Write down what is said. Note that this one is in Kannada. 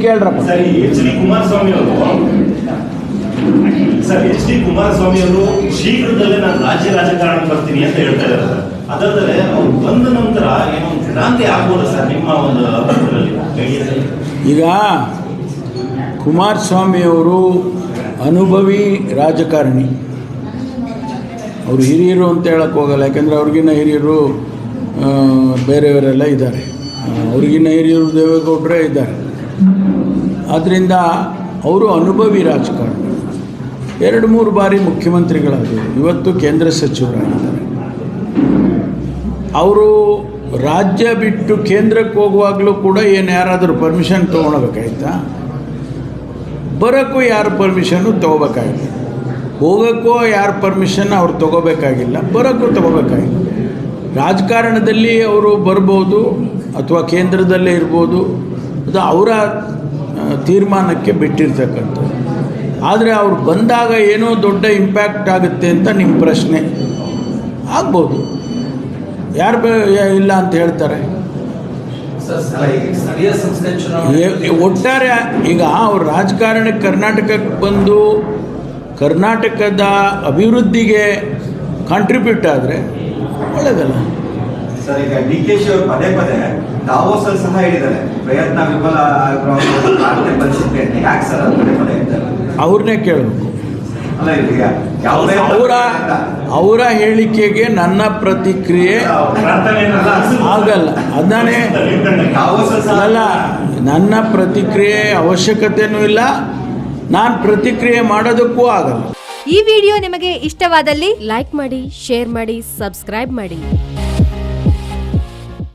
ಕೇಳ್ರಪ್ಪ. ಸರಿ, ಎಚ್.ಡಿ. ಕುಮಾರಸ್ವಾಮಿ ಅವರು ಶೀಘ್ರದಲ್ಲೇ ನಾನು ರಾಜಕಾರಣಕ್ಕೆ ಬರ್ತೀನಿ ಅಂತ ಹೇಳ್ತಾ ಇದ್ದಾರೆ ಸರ್. ಅದಲ್ಲದೆ ಅವ್ರು ಬಂದ ನಂತರ ಏನೋ ಕ್ರಾಂತಿ ಆಗ್ಬೋದು ಸರ್ ನಿಮ್ಮ ಒಂದು ಅಭಿಪ್ರಾಯದಲ್ಲಿ? ಈಗ ಕುಮಾರಸ್ವಾಮಿಯವರು ಅನುಭವಿ ರಾಜಕಾರಣಿ. ಅವರು ಹಿರಿಯರು ಅಂತ ಹೇಳಕ್ಕೆ ಹೋಗಲ್ಲ, ಯಾಕೆಂದರೆ ಅವ್ರಿಗಿನ್ನ ಹಿರಿಯರು ಬೇರೆಯವರೆಲ್ಲ ಇದ್ದಾರೆ. ಅವ್ರಿಗಿನ್ನ ಹಿರಿಯರು ದೇವೇಗೌಡರೇ ಇದ್ದಾರೆ. ಆದ್ದರಿಂದ ಅವರು ಅನುಭವಿ ರಾಜಕಾರಣಿ. 2-3 ಬಾರಿ ಮುಖ್ಯಮಂತ್ರಿಗಳಾದರು, ಇವತ್ತು ಕೇಂದ್ರ ಸಚಿವರಾಗಿದ್ದಾರೆ. ಅವರು ರಾಜ್ಯ ಬಿಟ್ಟು ಕೇಂದ್ರಕ್ಕೆ ಹೋಗುವಾಗಲೂ ಕೂಡ ಯಾರಾದರೂ ಪರ್ಮಿಷನ್ ತೊಗೊಳ್ಬೇಕಾಯ್ತಾ? ಬರೋಕ್ಕೂ ಯಾರು ಪರ್ಮಿಷನ್ನು ತೊಗೋಬೇಕಾಗಿಲ್ಲ. ಹೋಗೋಕ್ಕೂ ಯಾರು ಪರ್ಮಿಷನ್ ಅವ್ರು ತೊಗೋಬೇಕಾಗಿಲ್ಲ, ಬರೋಕ್ಕೂ ತೊಗೋಬೇಕಾಗಿಲ್ಲ. ರಾಜಕಾರಣದಲ್ಲಿ ಅವರು ಬರ್ಬೋದು ಅಥವಾ ಕೇಂದ್ರದಲ್ಲೇ ಇರ್ಬೋದು, ಅದು ಅವರ ತೀರ್ಮಾನಕ್ಕೆ ಬಿಟ್ಟಿರ್ತಕ್ಕಂಥದ್ದು. ಆದರೆ ಅವ್ರು ಬಂದಾಗ ಏನೋ ದೊಡ್ಡ ಇಂಪ್ಯಾಕ್ಟ್ ಆಗುತ್ತೆ ಅಂತ ನಿಮ್ಮ ಪ್ರಶ್ನೆ. ಆಗ್ಬೋದು, ಯಾರು ಇಲ್ಲ ಅಂತ ಹೇಳ್ತಾರೆ. ಒಟ್ಟಾರೆ ಈಗ ಅವ್ರು ರಾಜಕಾರಣಕ್ಕೆ ಕರ್ನಾಟಕಕ್ಕೆ ಬಂದು ಕರ್ನಾಟಕದ ಅಭಿವೃದ್ಧಿಗೆ ಕಾಂಟ್ರಿಬ್ಯೂಟ್ ಆದರೆ ಒಳ್ಳೆಯದಲ್ಲ ಸರ್. ಈಗ ಡಿ.ಕೆ.ಶಿ ಅವರು ಪದೇ ಪದೇ ದಾವೋಸಲ್ಲಿ ಸಹ ಹೇಳಿದ್ದಾರೆ ಪ್ರಯತ್ನ ವಿಫಲ ಪರಿಸ್ಥಿತಿ. ಯಾಕೆ ಸರ್ ಪದೇ ಪದೇ ಹೇಳ್ತಾರೆ? ಅವ್ರನ್ನೇ ಕೇಳಬೇಕು. ಅವರ ಹೇಳಿಕೆಗೆ ನನ್ನ ಪ್ರತಿಕ್ರಿಯೆ ಆಗಲ್ಲ. ಅದನ್ನೇ ಅಲ್ಲ, ನನ್ನ ಪ್ರತಿಕ್ರಿಯೆ ಅವಶ್ಯಕತೆಯೂ ಇಲ್ಲ, ನಾನು ಪ್ರತಿಕ್ರಿಯೆ ಮಾಡೋದಕ್ಕೂ ಆಗಲ್ಲ. ಈ ವಿಡಿಯೋ ನಿಮಗೆ ಇಷ್ಟವಾದಲ್ಲಿ ಲೈಕ್ ಮಾಡಿ, ಶೇರ್ ಮಾಡಿ, ಸಬ್ಸ್ಕ್ರೈಬ್ ಮಾಡಿ.